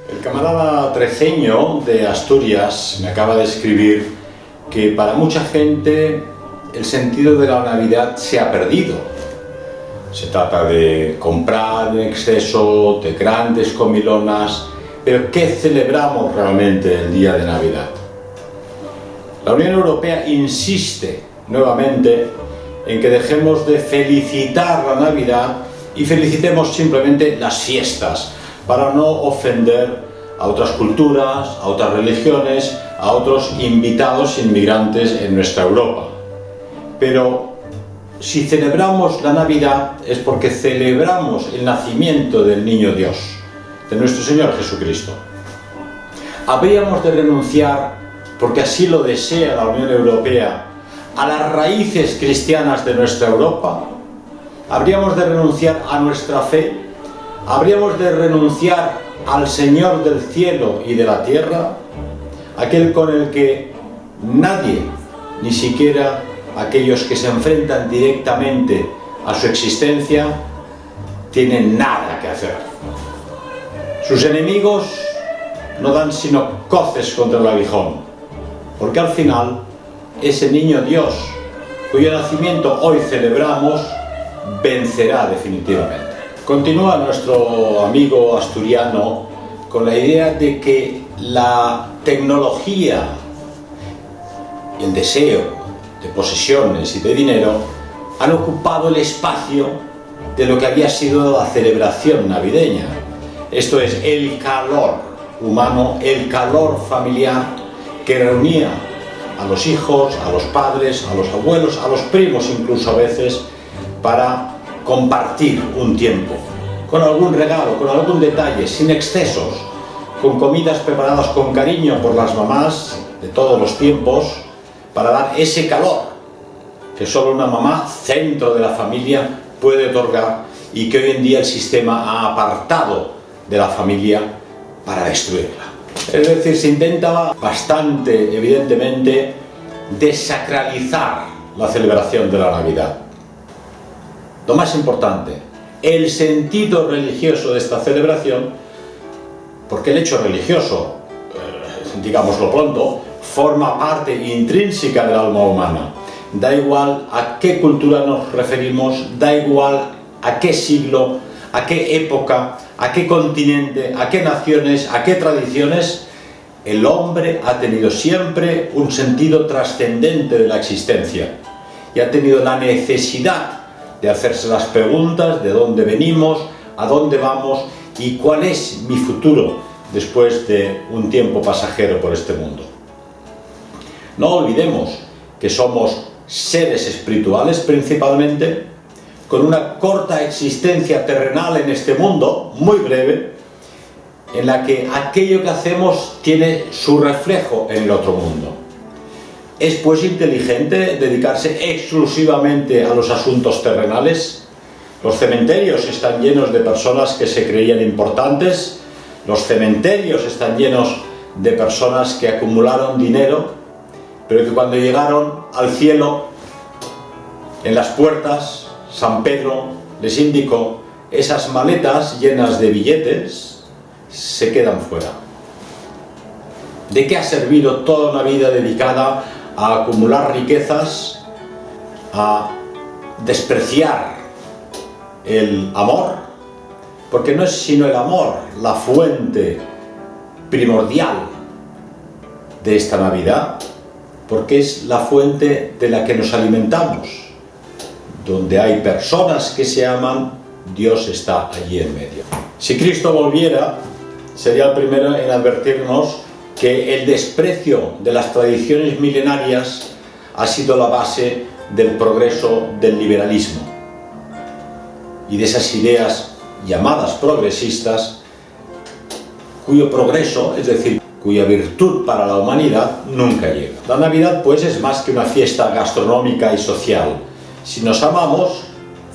El camarada Treceño de Asturias me acaba de escribir que para mucha gente el sentido de la Navidad se ha perdido. Se trata de comprar en exceso, de grandes comilonas, pero ¿qué celebramos realmente el día de Navidad? La Unión Europea insiste nuevamente en que dejemos de felicitar la Navidad y felicitemos simplemente las fiestas, para no ofender a otras culturas, a otras religiones, a otros invitados inmigrantes en nuestra Europa. Pero si celebramos la Navidad es porque celebramos el nacimiento del Niño Dios, de nuestro Señor Jesucristo. Habríamos de renunciar, porque así lo desea la Unión Europea, a las raíces cristianas de nuestra Europa. Habríamos de renunciar a nuestra fe. Habríamos de renunciar al Señor del cielo y de la tierra, aquel con el que nadie, ni siquiera aquellos que se enfrentan directamente a su existencia, tienen nada que hacer. Sus enemigos no dan sino coces contra el aguijón, porque al final ese niño Dios, cuyo nacimiento hoy celebramos, vencerá definitivamente. Continúa nuestro amigo asturiano con la idea de que la tecnología, el deseo de posesiones y de dinero han ocupado el espacio de lo que había sido la celebración navideña. Esto es, el calor humano, el calor familiar que reunía a los hijos, a los padres, a los abuelos, a los primos incluso a veces, para compartir un tiempo, con algún regalo, con algún detalle, sin excesos, con comidas preparadas con cariño por las mamás de todos los tiempos, para dar ese calor que solo una mamá, centro de la familia, puede otorgar y que hoy en día el sistema ha apartado de la familia para destruirla. Es decir, se intenta bastante, evidentemente, desacralizar la celebración de la Navidad. Lo más importante, el sentido religioso de esta celebración, porque el hecho religioso, digámoslo pronto, forma parte intrínseca del alma humana. Da igual a qué cultura nos referimos, da igual a qué siglo, a qué época, a qué continente, a qué naciones, a qué tradiciones, el hombre ha tenido siempre un sentido trascendente de la existencia y ha tenido la necesidad de hacerse las preguntas de dónde venimos, a dónde vamos y cuál es mi futuro después de un tiempo pasajero por este mundo. No olvidemos que somos seres espirituales principalmente, con una corta existencia terrenal en este mundo, muy breve, en la que aquello que hacemos tiene su reflejo en el otro mundo. ¿Es pues inteligente dedicarse exclusivamente a los asuntos terrenales? Los cementerios están llenos de personas que se creían importantes, los cementerios están llenos de personas que acumularon dinero, pero que cuando llegaron al cielo, en las puertas, San Pedro les indicó: esas maletas llenas de billetes se quedan fuera. ¿De qué ha servido toda una vida dedicada a acumular riquezas, a despreciar el amor? Porque no es sino el amor la fuente primordial de esta Navidad, porque es la fuente de la que nos alimentamos. Donde hay personas que se aman, Dios está allí en medio. Si Cristo volviera, sería el primero en advertirnos que el desprecio de las tradiciones milenarias ha sido la base del progreso del liberalismo y de esas ideas llamadas progresistas, cuyo progreso, es decir, cuya virtud para la humanidad nunca llega. La Navidad, pues, es más que una fiesta gastronómica y social. Si nos amamos,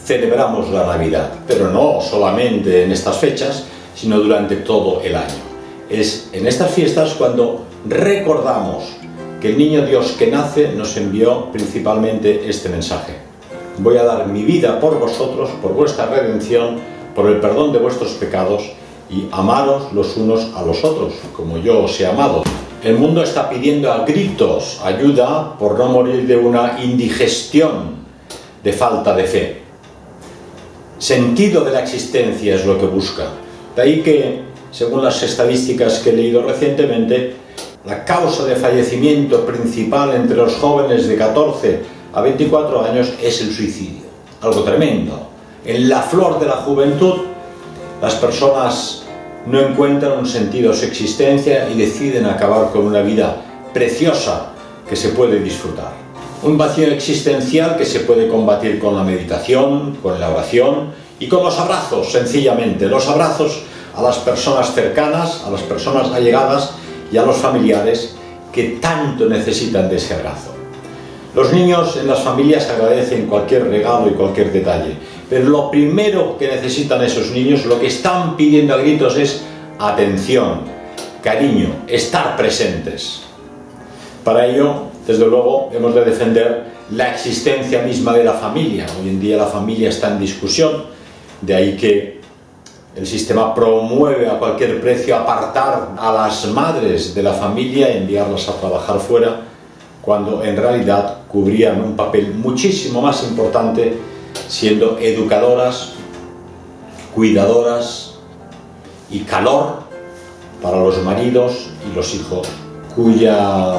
celebramos la Navidad, pero no solamente en estas fechas, sino durante todo el año. Es en estas fiestas cuando recordamos que el niño Dios que nace nos envió principalmente este mensaje: voy a dar mi vida por vosotros, por vuestra redención, por el perdón de vuestros pecados y amaros los unos a los otros, como yo os he amado. El mundo está pidiendo a gritos ayuda por no morir de una indigestión de falta de fe. Sentido de la existencia es lo que busca. De ahí que, según las estadísticas que he leído recientemente, la causa de fallecimiento principal entre los jóvenes de 14 a 24 años es el suicidio. Algo tremendo. En la flor de la juventud, las personas no encuentran un sentido a su existencia y deciden acabar con una vida preciosa que se puede disfrutar. Un vacío existencial que se puede combatir con la meditación, con la oración y con los abrazos, sencillamente. Los abrazos a las personas cercanas, a las personas allegadas y a los familiares que tanto necesitan de ese abrazo. Los niños en las familias agradecen cualquier regalo y cualquier detalle, pero lo primero que necesitan esos niños, lo que están pidiendo a gritos es atención, cariño, estar presentes. Para ello, desde luego, hemos de defender la existencia misma de la familia. Hoy en día la familia está en discusión, de ahí que el sistema promueve a cualquier precio apartar a las madres de la familia e enviarlas a trabajar fuera, cuando en realidad cubrían un papel muchísimo más importante siendo educadoras, cuidadoras y calor para los maridos y los hijos, cuya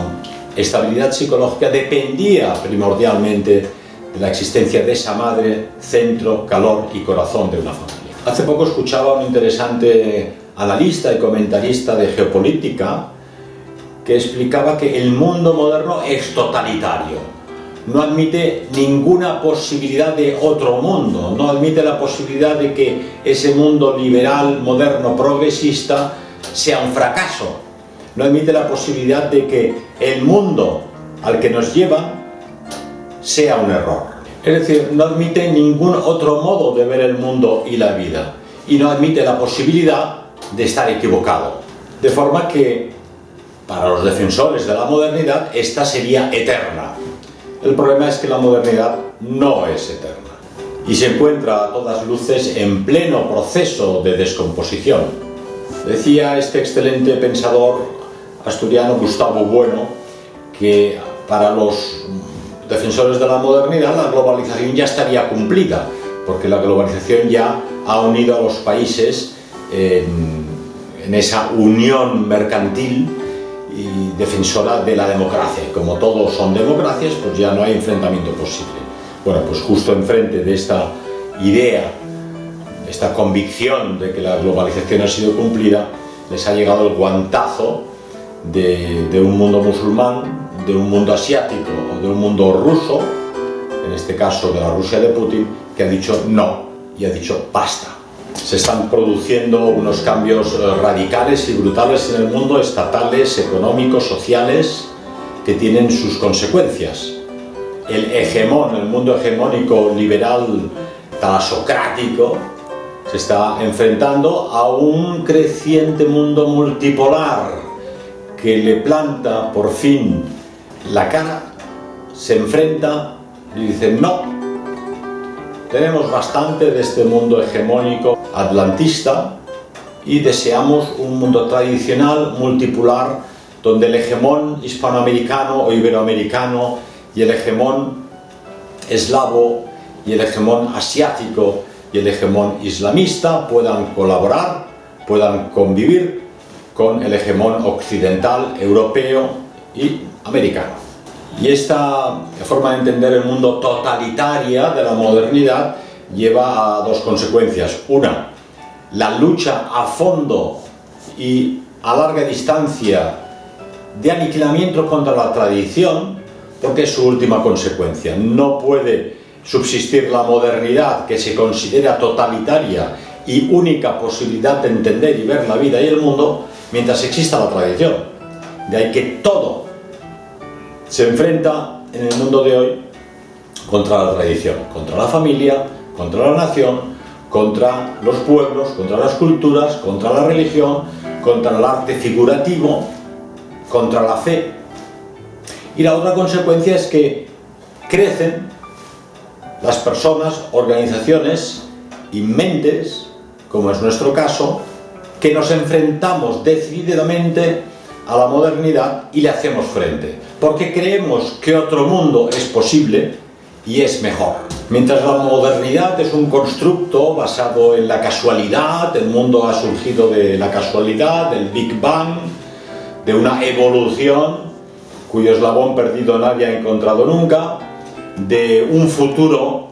estabilidad psicológica dependía primordialmente de la existencia de esa madre, centro, calor y corazón de una familia. Hace poco escuchaba a un interesante analista y comentarista de geopolítica que explicaba que el mundo moderno es totalitario. No admite ninguna posibilidad de otro mundo, no admite la posibilidad de que ese mundo liberal, moderno, progresista sea un fracaso. No admite la posibilidad de que el mundo al que nos lleva sea un error. Es decir, no admite ningún otro modo de ver el mundo y la vida. Y no admite la posibilidad de estar equivocado. De forma que, para los defensores de la modernidad, esta sería eterna. El problema es que la modernidad no es eterna. Y se encuentra a todas luces en pleno proceso de descomposición. Decía este excelente pensador asturiano Gustavo Bueno que para los defensores de la modernidad la globalización ya estaría cumplida, porque la globalización ya ha unido a los países en esa unión mercantil y defensora de la democracia. Como todos son democracias, pues ya no hay enfrentamiento posible. Bueno, pues justo enfrente de esta idea, esta convicción de que la globalización ha sido cumplida, les ha llegado el guantazo de un mundo musulmán, de un mundo asiático o de un mundo ruso, en este caso de la Rusia de Putin, que ha dicho no y ha dicho basta. Se están produciendo unos cambios radicales y brutales en el mundo, estatales, económicos, sociales, que tienen sus consecuencias. El mundo hegemónico liberal talasocrático se está enfrentando a un creciente mundo multipolar que le planta por fin la cara, se enfrenta y dice no, tenemos bastante de este mundo hegemónico atlantista y deseamos un mundo tradicional, multipolar, donde el hegemón hispanoamericano o iberoamericano y el hegemón eslavo y el hegemón asiático y el hegemón islamista puedan colaborar, puedan convivir con el hegemón occidental, europeo y americano. Y esta forma de entender el mundo totalitaria de la modernidad lleva a dos consecuencias. Una, la lucha a fondo y a larga distancia de aniquilamiento contra la tradición, porque es su última consecuencia. No puede subsistir la modernidad, que se considera totalitaria y única posibilidad de entender y ver la vida y el mundo, mientras exista la tradición. De ahí que todo se enfrenta en el mundo de hoy contra la tradición, contra la familia, contra la nación, contra los pueblos, contra las culturas, contra la religión, contra el arte figurativo, contra la fe. Y la otra consecuencia es que crecen las personas, organizaciones y mentes, como es nuestro caso, que nos enfrentamos decididamente a la modernidad y le hacemos frente, porque creemos que otro mundo es posible y es mejor. Mientras la modernidad es un constructo basado en la casualidad, el mundo ha surgido de la casualidad, del Big Bang, de una evolución cuyo eslabón perdido nadie ha encontrado nunca, de un futuro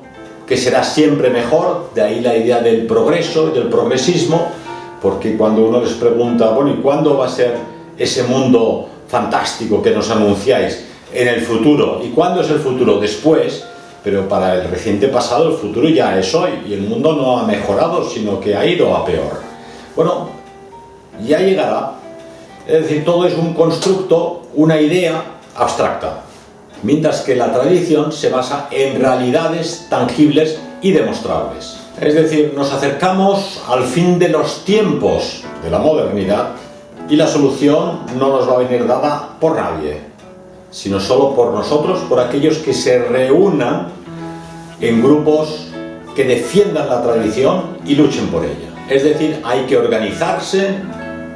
que será siempre mejor, de ahí la idea del progreso y del progresismo, porque cuando uno les pregunta, bueno, ¿y cuándo va a ser ese mundo fantástico que nos anunciáis en el futuro? ¿Y cuándo es el futuro? Después. Pero para el reciente pasado el futuro ya es hoy y el mundo no ha mejorado, sino que ha ido a peor. Bueno, ya llegará. Es decir, todo es un constructo, una idea abstracta, mientras que la tradición se basa en realidades tangibles y demostrables. Es decir, nos acercamos al fin de los tiempos de la modernidad y la solución no nos va a venir dada por nadie, sino solo por nosotros, por aquellos que se reúnan en grupos que defiendan la tradición y luchen por ella. Es decir, hay que organizarse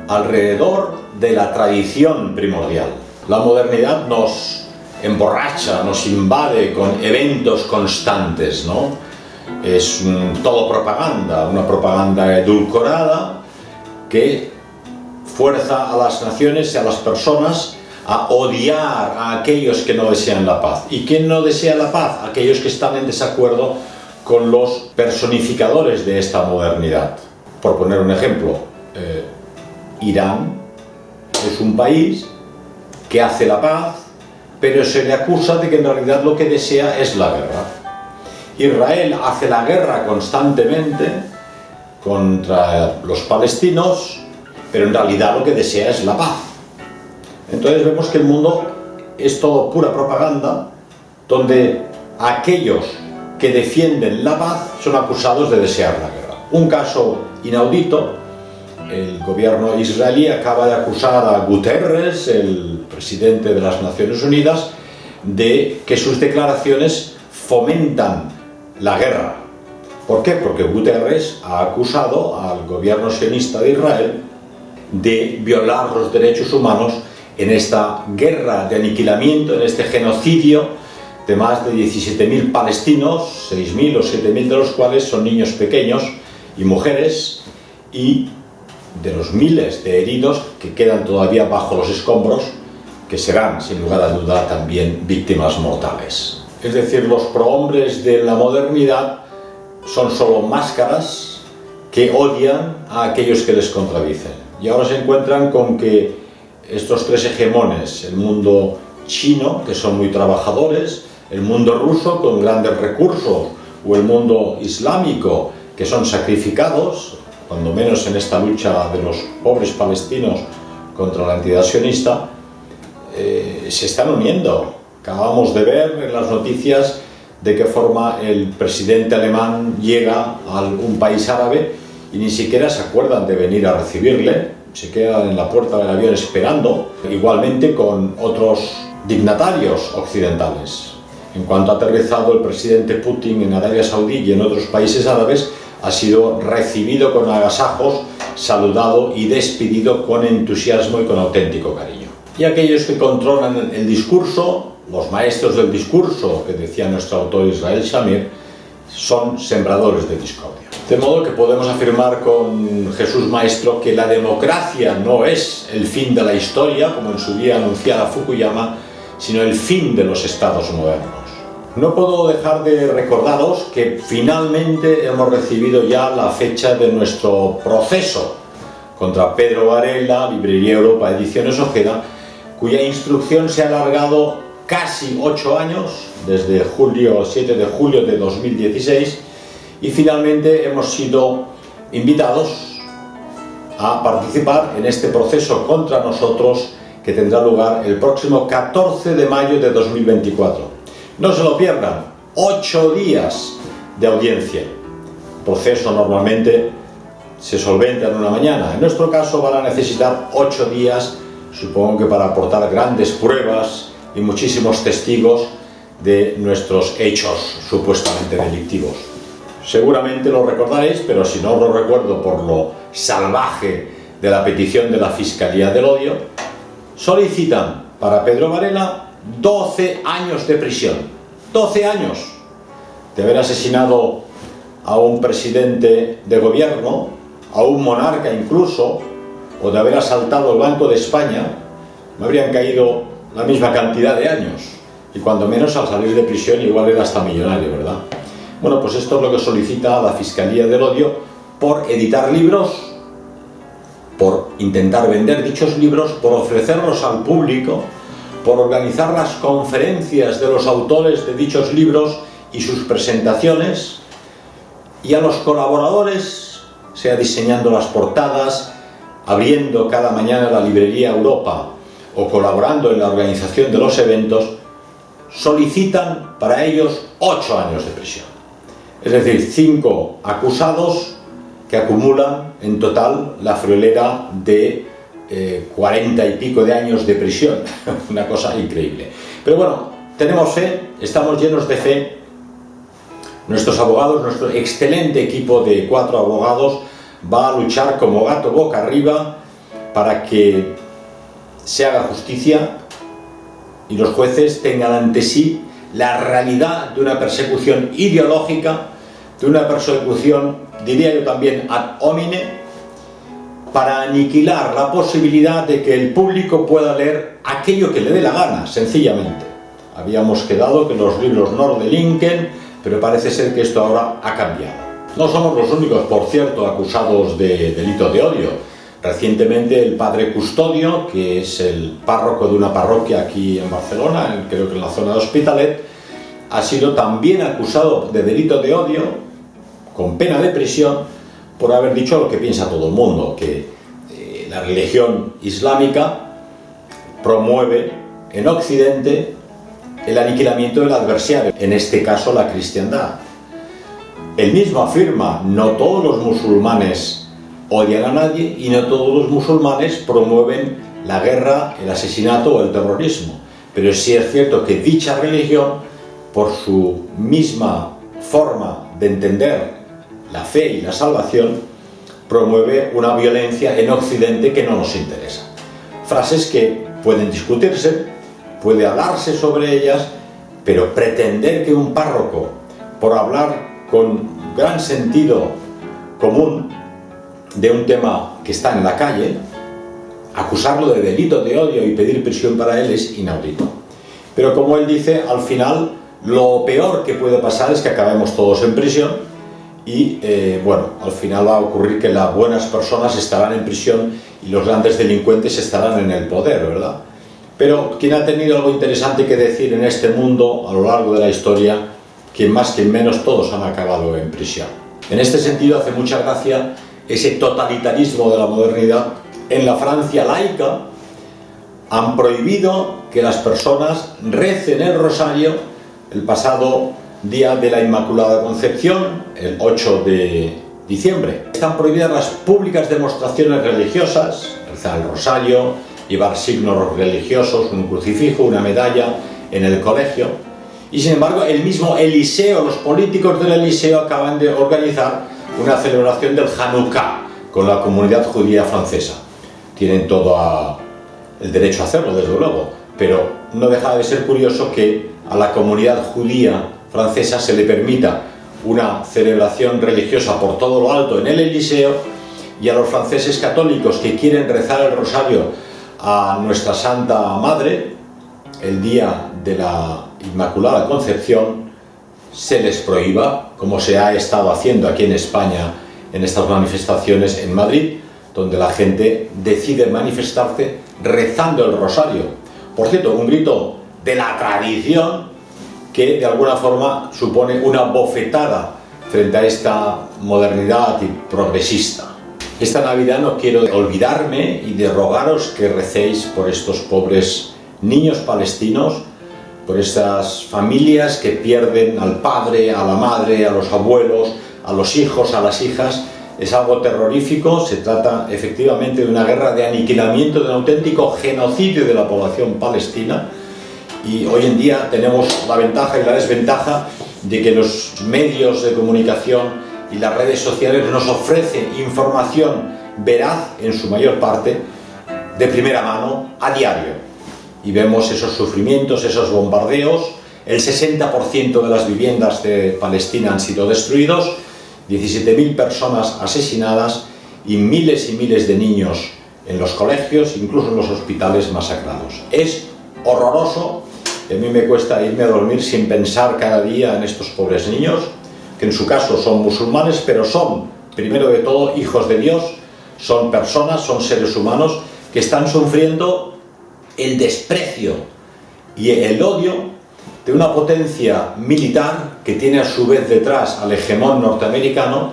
alrededor de la tradición primordial. La modernidad nos emborracha, nos invade con eventos constantes, ¿no? Es todo propaganda, una propaganda edulcorada que fuerza a las naciones y a las personas a odiar a aquellos que no desean la paz. ¿Y quién no desea la paz? Aquellos que están en desacuerdo con los personificadores de esta modernidad. Por poner un ejemplo, Irán es un país que hace la paz, pero se le acusa de que en realidad lo que desea es la guerra. Israel hace la guerra constantemente contra los palestinos, pero en realidad lo que desea es la paz. Entonces vemos que el mundo es todo pura propaganda, donde aquellos que defienden la paz son acusados de desear la guerra. Un caso inaudito: el gobierno israelí acaba de acusar a Guterres, el presidente de las Naciones Unidas, de que sus declaraciones fomentan la guerra. ¿Por qué? Porque Guterres ha acusado al gobierno sionista de Israel de violar los derechos humanos en esta guerra de aniquilamiento, en este genocidio de más de 17.000 palestinos, 6.000 o 7.000 de los cuales son niños pequeños y mujeres, y de los miles de heridos que quedan todavía bajo los escombros, que serán, sin lugar a duda, también víctimas mortales. Es decir, los prohombres de la modernidad son solo máscaras que odian a aquellos que les contradicen. Y ahora se encuentran con que estos tres hegemones, el mundo chino, que son muy trabajadores, el mundo ruso con grandes recursos, o el mundo islámico, que son sacrificados, cuando menos en esta lucha de los pobres palestinos contra la entidad sionista, se están uniendo. Acabamos de ver en las noticias de qué forma el presidente alemán llega a un país árabe y ni siquiera se acuerdan de venir a recibirle, se quedan en la puerta del avión esperando, igualmente con otros dignatarios occidentales. En cuanto ha aterrizado el presidente Putin en Arabia Saudí y en otros países árabes, ha sido recibido con agasajos, saludado y despedido con entusiasmo y con auténtico cariño. Y aquellos que controlan el discurso, los maestros del discurso, que decía nuestro autor Israel Shamir, son sembradores de discordia. De modo que podemos afirmar con Jesús Maestro que la democracia no es el fin de la historia, como en su día anunciara Fukuyama, sino el fin de los estados modernos. No puedo dejar de recordaros que finalmente hemos recibido ya la fecha de nuestro proceso contra Pedro Varela, Librería Europa, Ediciones Ojeda, cuya instrucción se ha alargado casi 8 años, desde 7 de julio de 2016, y finalmente hemos sido invitados a participar en este proceso contra nosotros, que tendrá lugar el próximo 14 de mayo de 2024. No se lo pierdan, 8 días de audiencia. El proceso normalmente se solventa en una mañana. En nuestro caso van a necesitar 8 días, supongo que para aportar grandes pruebas y muchísimos testigos de nuestros hechos supuestamente delictivos. Seguramente lo recordaréis, pero si no lo recuerdo por lo salvaje de la petición de la Fiscalía del Odio, solicitan para Pedro Varela 12 años de prisión. 12 años de haber asesinado a un presidente de gobierno, a un monarca incluso, o de haber asaltado el Banco de España. Me habrían caído la misma cantidad de años, y cuando menos al salir de prisión igual era hasta millonario, ¿verdad? Bueno, pues esto es lo que solicita la Fiscalía del Odio por editar libros, por intentar vender dichos libros, por ofrecerlos al público, por organizar las conferencias de los autores de dichos libros y sus presentaciones, y a los colaboradores, sea diseñando las portadas, abriendo cada mañana la librería Europa o colaborando en la organización de los eventos, solicitan para ellos 8 años de prisión. Es decir, 5 acusados que acumulan en total la friolera de 40 y pico de años de prisión. Una cosa increíble. Pero bueno, tenemos fe, estamos llenos de fe. Nuestros abogados, nuestro excelente equipo de 4 abogados va a luchar como gato boca arriba para que se haga justicia y los jueces tengan ante sí la realidad de una persecución ideológica, de una persecución, diría yo también, ad hominem, para aniquilar la posibilidad de que el público pueda leer aquello que le dé la gana, sencillamente. Habíamos quedado que los libros no delinquen, pero parece ser que esto ahora ha cambiado. No somos los únicos, por cierto, acusados de delito de odio. Recientemente el padre Custodio, que es el párroco de una parroquia aquí en Barcelona, creo que en la zona de Hospitalet, ha sido también acusado de delito de odio, con pena de prisión, por haber dicho lo que piensa todo el mundo, que la religión islámica promueve en Occidente el aniquilamiento del adversario, en este caso la cristiandad. Él mismo afirma: no todos los musulmanes odian a nadie y no todos los musulmanes promueven la guerra, el asesinato o el terrorismo. Pero sí es cierto que dicha religión, por su misma forma de entender la fe y la salvación, promueve una violencia en Occidente que no nos interesa. Frases que pueden discutirse, puede hablarse sobre ellas, pero pretender que un párroco, por hablar con gran sentido común de un tema que está en la calle, acusarlo de delito de odio y pedir prisión para él es inaudito. Pero como él dice, al final lo peor que puede pasar es que acabemos todos en prisión y bueno, al final va a ocurrir que las buenas personas estarán en prisión y los grandes delincuentes estarán en el poder, ¿verdad? Pero quien ha tenido algo interesante que decir en este mundo a lo largo de la historia, quien más, quien menos, todos han acabado en prisión. En este sentido hace mucha gracia ese totalitarismo de la modernidad. En la Francia laica han prohibido que las personas recen el rosario el pasado día de la Inmaculada Concepción, el 8 de diciembre. Están prohibidas las públicas demostraciones religiosas, rezar el rosario, llevar signos religiosos, un crucifijo, una medalla en el colegio. Y sin embargo, el mismo Eliseo, los políticos del Eliseo acaban de organizar una celebración del Hanukkah con la comunidad judía francesa. Tienen todo el derecho a hacerlo, desde luego, pero no deja de ser curioso que a la comunidad judía francesa se le permita una celebración religiosa por todo lo alto en el Eliseo, y a los franceses católicos que quieren rezar el rosario a nuestra Santa Madre el día de la Inmaculada Concepción se les prohíba, como se ha estado haciendo aquí en España en estas manifestaciones en Madrid, donde la gente decide manifestarse rezando el rosario. Por cierto, un grito de la tradición que de alguna forma supone una bofetada frente a esta modernidad progresista. Esta Navidad no quiero olvidarme y de rogaros que recéis por estos pobres niños palestinos, por estas familias que pierden al padre, a la madre, a los abuelos, a los hijos, a las hijas. Es algo terrorífico, se trata efectivamente de una guerra de aniquilamiento, de un auténtico genocidio de la población palestina, y hoy en día tenemos la ventaja y la desventaja de que los medios de comunicación y las redes sociales nos ofrecen información veraz en su mayor parte, de primera mano, a diario. Y vemos esos sufrimientos, esos bombardeos. El 60% de las viviendas de Palestina han sido destruidos, 17.000 personas asesinadas y miles de niños en los colegios, incluso en los hospitales, masacrados. Es horroroso. A mí me cuesta irme a dormir sin pensar cada día en estos pobres niños, que en su caso son musulmanes, pero son, primero de todo, hijos de Dios, son personas, son seres humanos que están sufriendo el desprecio y el odio de una potencia militar que tiene a su vez detrás al hegemón norteamericano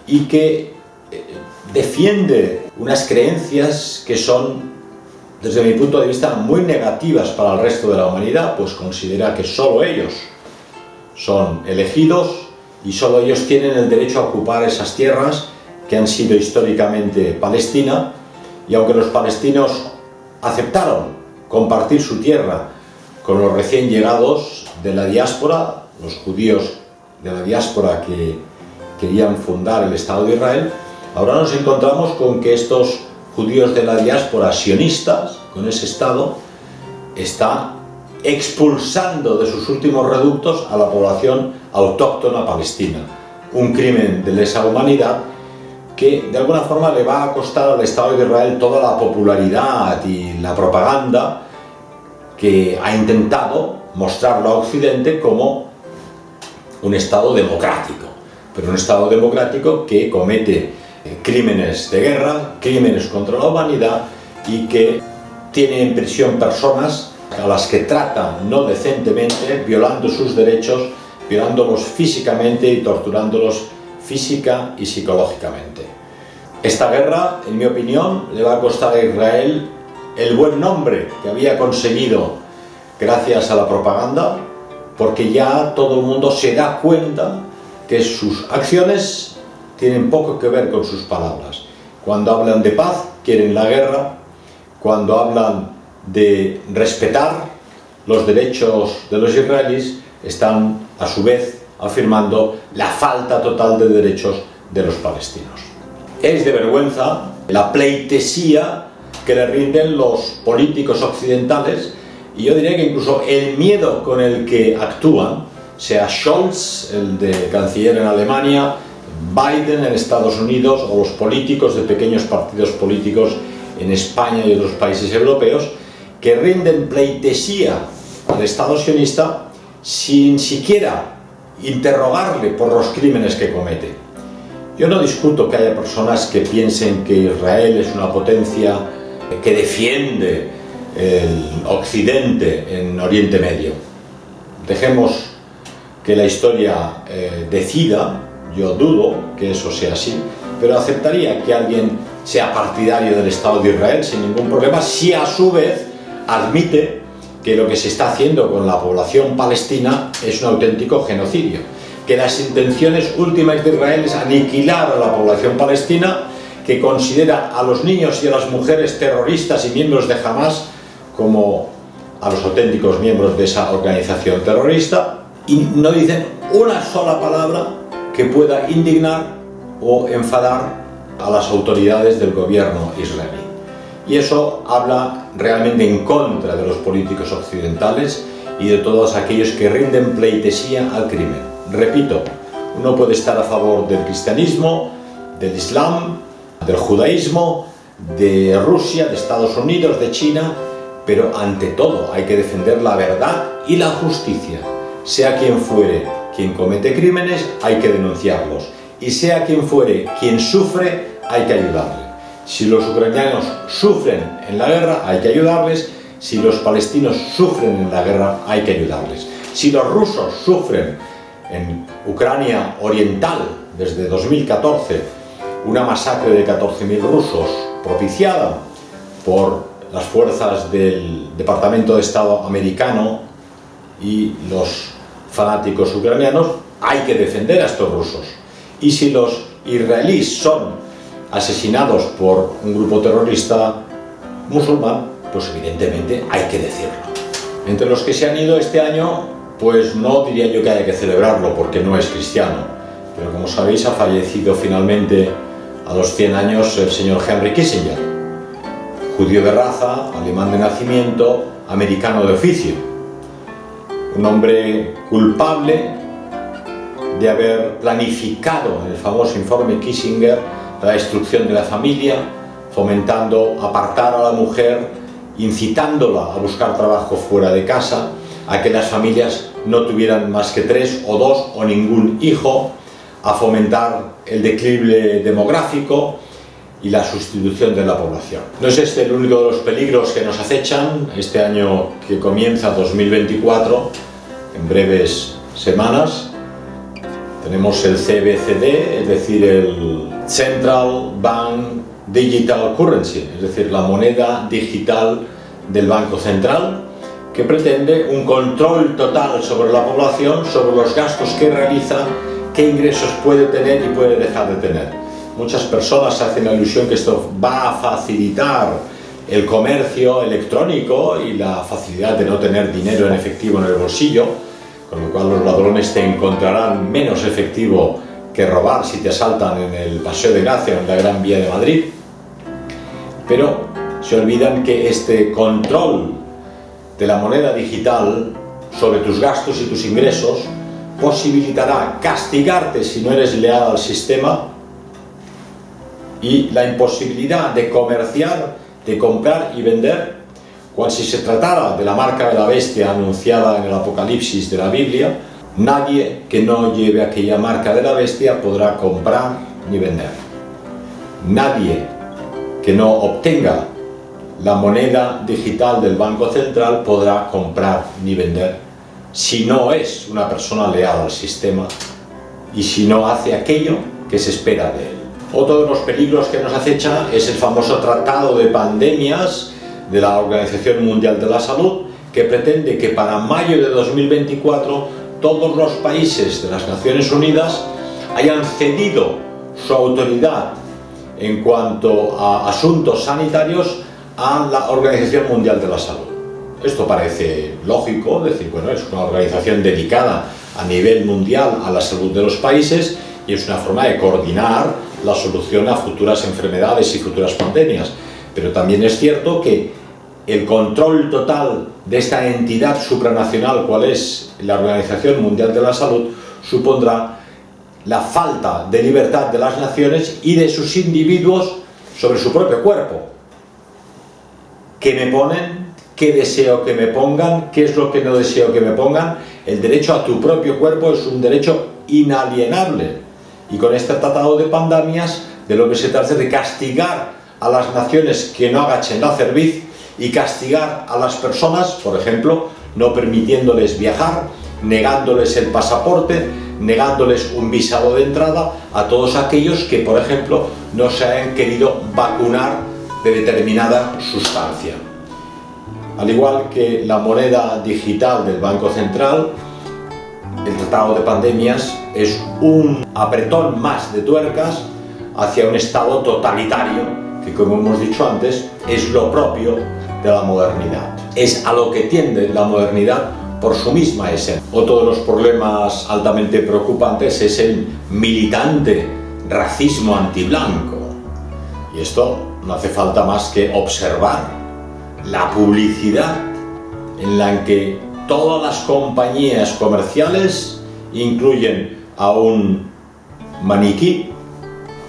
y que defiende unas creencias que son, desde mi punto de vista, muy negativas para el resto de la humanidad, pues considera que solo ellos son elegidos y solo ellos tienen el derecho a ocupar esas tierras que han sido históricamente Palestina, y aunque los palestinos aceptaron compartir su tierra con los recién llegados de la diáspora, los judíos de la diáspora que querían fundar el Estado de Israel, ahora nos encontramos con que estos judíos de la diáspora sionistas, con ese Estado, está expulsando de sus últimos reductos a la población autóctona palestina. Un crimen de lesa humanidad que de alguna forma le va a costar al Estado de Israel toda la popularidad y la propaganda que ha intentado mostrarlo a Occidente como un Estado democrático, pero un Estado democrático que comete crímenes de guerra, crímenes contra la humanidad y que tiene en prisión personas a las que trata no decentemente, violando sus derechos, violándolos físicamente y torturándolos física y psicológicamente. Esta guerra, en mi opinión, le va a costar a Israel el buen nombre que había conseguido gracias a la propaganda, porque ya todo el mundo se da cuenta que sus acciones tienen poco que ver con sus palabras. Cuando hablan de paz, quieren la guerra. Cuando hablan de respetar los derechos de los israelíes, están a su vez afirmando la falta total de derechos de los palestinos. Es de vergüenza la pleitesía que le rinden los políticos occidentales, y yo diría que incluso el miedo con el que actúan, sea Scholz, el de canciller en Alemania, Biden en Estados Unidos, o los políticos de pequeños partidos políticos en España y otros países europeos, que rinden pleitesía al Estado sionista sin siquiera interrogarle por los crímenes que comete. Yo no discuto que haya personas que piensen que Israel es una potencia que defiende el Occidente en Oriente Medio. Dejemos que la historia decida. Yo dudo que eso sea así, pero aceptaría que alguien sea partidario del Estado de Israel sin ningún problema, si a su vez admite que lo que se está haciendo con la población palestina es un auténtico genocidio, que las intenciones últimas de Israel es aniquilar a la población palestina, que considera a los niños y a las mujeres terroristas y miembros de Hamas como a los auténticos miembros de esa organización terrorista, y no dicen una sola palabra que pueda indignar o enfadar a las autoridades del gobierno israelí. Y eso habla realmente en contra de los políticos occidentales y de todos aquellos que rinden pleitesía al crimen. Repito, uno puede estar a favor del cristianismo, del islam, del judaísmo, de Rusia, de Estados Unidos, de China, pero ante todo hay que defender la verdad y la justicia. Sea quien fuere quien comete crímenes, hay que denunciarlos. Y sea quien fuere quien sufre, hay que ayudarle. Si los ucranianos sufren en la guerra, hay que ayudarles. Si los palestinos sufren en la guerra, hay que ayudarles. Si los rusos sufren en Ucrania Oriental desde 2014 una masacre de 14.000 rusos propiciada por las fuerzas del Departamento de Estado americano y los fanáticos ucranianos, hay que defender a estos rusos. Y si los israelíes son asesinados por un grupo terrorista musulmán, pues evidentemente hay que decirlo. Entre los que se han ido este año, pues no diría yo que haya que celebrarlo porque no es cristiano, pero como sabéis ha fallecido finalmente a los 100 años el señor Henry Kissinger, judío de raza, alemán de nacimiento, americano de oficio, un hombre culpable de haber planificado en el famoso informe Kissinger la destrucción de la familia, fomentando apartar a la mujer, incitándola a buscar trabajo fuera de casa, a que las familias no tuvieran más que 3 o 2 o ningún hijo, a fomentar el declive demográfico y la sustitución de la población. No es este el único de los peligros que nos acechan este año que comienza 2024, en breves semanas. Tenemos el CBCD, es decir, el Central Bank Digital Currency, es decir, la moneda digital del Banco Central, que pretende un control total sobre la población, sobre los gastos que realiza, qué ingresos puede tener y puede dejar de tener. Muchas personas hacen la ilusión que esto va a facilitar el comercio electrónico y la facilidad de no tener dinero en efectivo en el bolsillo, con lo cual los ladrones te encontrarán menos efectivo que robar si te asaltan en el Paseo de Gracia o en la Gran Vía de Madrid. Pero se olvidan que este control de la moneda digital sobre tus gastos y tus ingresos posibilitará castigarte si no eres leal al sistema, y la imposibilidad de comerciar, de comprar y vender, cual si se tratara de la marca de la bestia anunciada en el Apocalipsis de la Biblia. Nadie que no lleve aquella marca de la bestia podrá comprar ni vender. Nadie que no obtenga la moneda digital del Banco Central podrá comprar ni vender si no es una persona leal al sistema y si no hace aquello que se espera de él. Otro de los peligros que nos acecha es el famoso Tratado de Pandemias de la Organización Mundial de la Salud, que pretende que para mayo de 2024 todos los países de las Naciones Unidas hayan cedido su autoridad en cuanto a asuntos sanitarios a la Organización Mundial de la Salud. Esto parece lógico, decir, bueno, es una organización dedicada a nivel mundial a la salud de los países y es una forma de coordinar la solución a futuras enfermedades y futuras pandemias. Pero también es cierto que el control total de esta entidad supranacional, cual es la Organización Mundial de la Salud, supondrá la falta de libertad de las naciones y de sus individuos sobre su propio cuerpo. ¿Qué me ponen? ¿Qué deseo que me pongan? ¿Qué es lo que no deseo que me pongan? El derecho a tu propio cuerpo es un derecho inalienable. Y con este tratado de pandemias, de lo que se trata es de castigar a las naciones que no agachen la cerviz y castigar a las personas, por ejemplo, no permitiéndoles viajar, negándoles el pasaporte, negándoles un visado de entrada a todos aquellos que, por ejemplo, no se hayan querido vacunar de determinada sustancia. Al igual que la moneda digital del Banco Central, el Tratado de Pandemias es un apretón más de tuercas hacia un Estado totalitario que, como hemos dicho antes, es lo propio de la modernidad. Es a lo que tiende la modernidad por su misma esencia. Otro de los problemas altamente preocupantes es el militante racismo antiblanco. Y esto no hace falta más que observar la publicidad en la que todas las compañías comerciales incluyen a un maniquí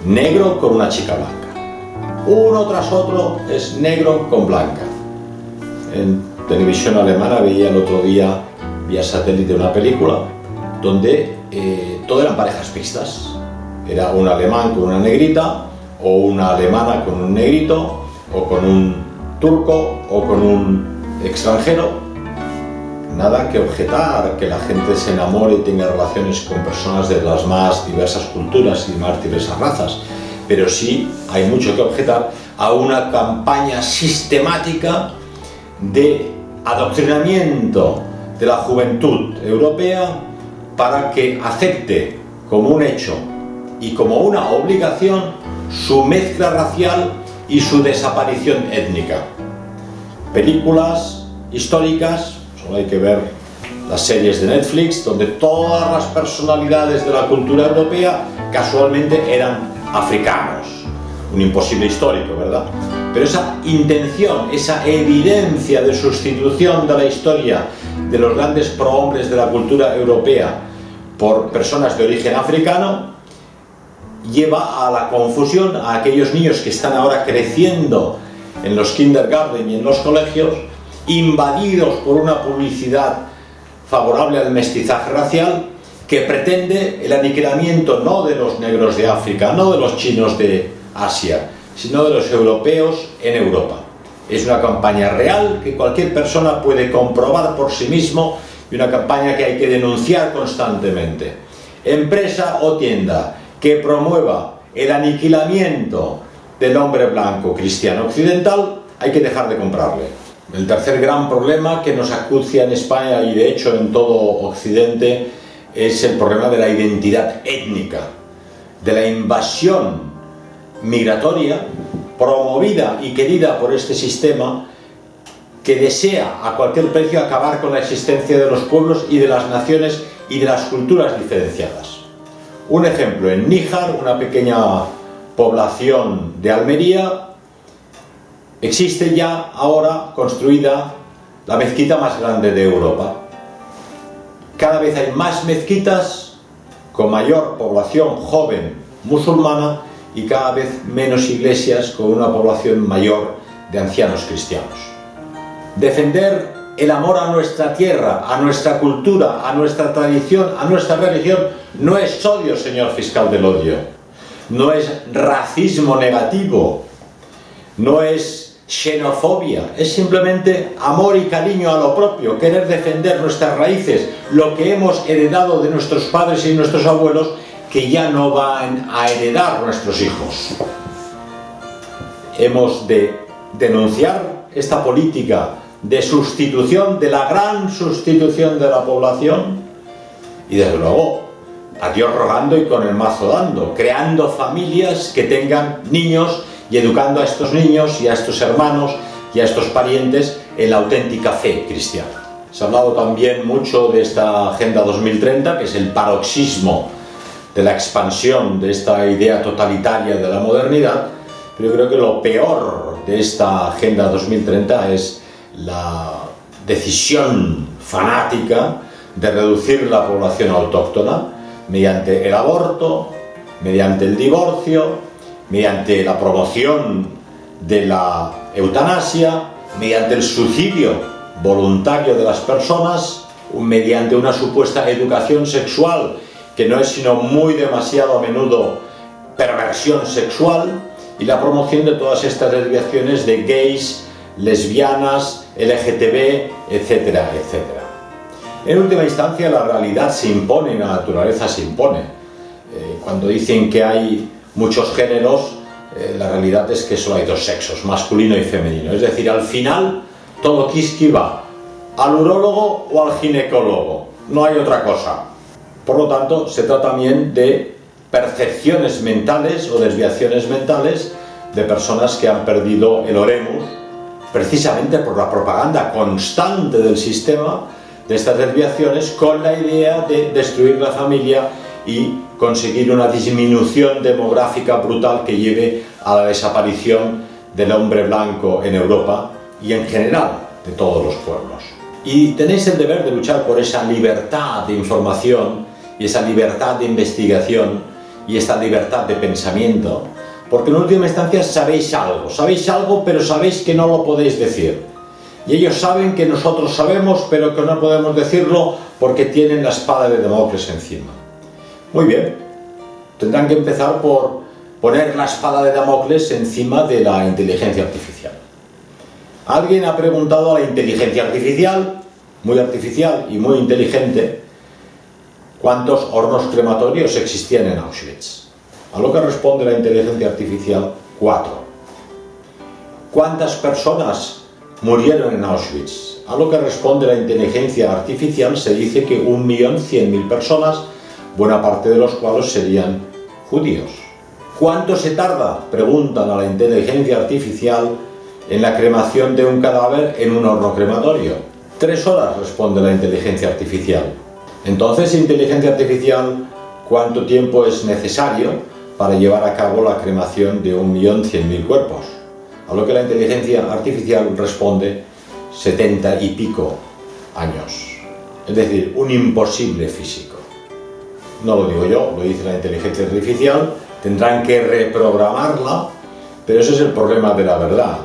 negro con una chica blanca. Uno tras otro es negro con blanca. En televisión alemana veía el otro día, vía satélite, una película donde todo eran parejas mixtas. Era un alemán con una negrita, o una alemana con un negrito, o con un turco, o con un extranjero. Nada que objetar que la gente se enamore y tenga relaciones con personas de las más diversas culturas y más diversas razas, pero sí hay mucho que objetar a una campaña sistemática de adoctrinamiento de la juventud europea para que acepte como un hecho y como una obligación su mezcla racial y su desaparición étnica. Películas históricas, solo hay que ver las series de Netflix, donde todas las personalidades de la cultura europea casualmente eran africanos. un imposible histórico, ¿verdad? Pero esa intención, esa evidencia de sustitución de la historia de los grandes prohombres de la cultura europea por personas de origen africano lleva a la confusión a aquellos niños que están ahora creciendo en los kindergarten y en los colegios, invadidos por una publicidad favorable al mestizaje racial que pretende el aniquilamiento no de los negros de África, no de los chinos de Asia, sino de los europeos en Europa. Es una campaña real que cualquier persona puede comprobar por sí mismo y una campaña que hay que denunciar constantemente. Empresa o tienda que promueva el aniquilamiento del hombre blanco cristiano occidental, hay que dejar de comprarle. El tercer gran problema que nos acucia en España y de hecho en todo Occidente es el problema de la identidad étnica, de la invasión migratoria promovida y querida por este sistema que desea a cualquier precio acabar con la existencia de los pueblos y de las naciones y de las culturas diferenciadas. Un ejemplo, en Níjar, una pequeña población de Almería, existe ya ahora construida la mezquita más grande de Europa. Cada vez hay más mezquitas con mayor población joven musulmana y cada vez menos iglesias con una población mayor de ancianos cristianos. Defender el amor a nuestra tierra, a nuestra cultura, a nuestra tradición, a nuestra religión, no es odio, señor fiscal del odio. No es racismo negativo, no es xenofobia, es simplemente amor y cariño a lo propio, querer defender nuestras raíces, lo que hemos heredado de nuestros padres y nuestros abuelos, que ya no van a heredar nuestros hijos. Hemos de denunciar esta política de sustitución, de la gran sustitución de la población, y desde luego a Dios rogando y con el mazo dando, creando familias que tengan niños y educando a estos niños y a estos hermanos y a estos parientes en la auténtica fe cristiana. Se ha hablado también mucho de esta Agenda 2030, que es el paroxismo de la expansión de esta idea totalitaria de la modernidad, pero yo creo que lo peor de esta Agenda 2030 es la decisión fanática de reducir la población autóctona mediante el aborto, mediante el divorcio, mediante la promoción de la eutanasia, mediante el suicidio voluntario de las personas, mediante una supuesta educación sexual que no es sino muy demasiado a menudo perversión sexual, y la promoción de todas estas desviaciones de gays, lesbianas, LGTB, etcétera, etcétera. En última instancia, la realidad se impone, la naturaleza se impone. Cuando dicen que hay muchos géneros, la realidad es que solo hay dos sexos, masculino y femenino. Es decir, al final, todo quisqui va al urólogo o al ginecólogo. No hay otra cosa. Por lo tanto, se trata también de percepciones mentales o desviaciones mentales de personas que han perdido el oremus, precisamente por la propaganda constante del sistema de estas desviaciones, con la idea de destruir la familia y conseguir una disminución demográfica brutal que lleve a la desaparición del hombre blanco en Europa y en general de todos los pueblos. Y tenéis el deber de luchar por esa libertad de información y esa libertad de investigación y esta libertad de pensamiento, porque en última instancia sabéis algo, pero sabéis que no lo podéis decir. Y ellos saben que nosotros sabemos, pero que no podemos decirlo porque tienen la espada de Damocles encima. Muy bien, tendrán que empezar por poner la espada de Damocles encima de la inteligencia artificial. Alguien ha preguntado a la inteligencia artificial y muy inteligente, ¿cuántos hornos crematorios existían en Auschwitz? A lo que responde la inteligencia artificial, 4. ¿Cuántas personas murieron en Auschwitz? A lo que responde la inteligencia artificial, se dice que 1.100.000 personas, buena parte de los cuales serían judíos. ¿Cuánto se tarda? Preguntan a la inteligencia artificial en la cremación de un cadáver en un horno crematorio. 3 horas, responde la inteligencia artificial. Entonces, inteligencia artificial, ¿cuánto tiempo es necesario para llevar a cabo la cremación de 1.100.000 cuerpos, a lo que la inteligencia artificial responde 70 y pico años. Es decir, un imposible físico. No lo digo yo, lo dice la inteligencia artificial, tendrán que reprogramarla, pero ese es el problema de la verdad,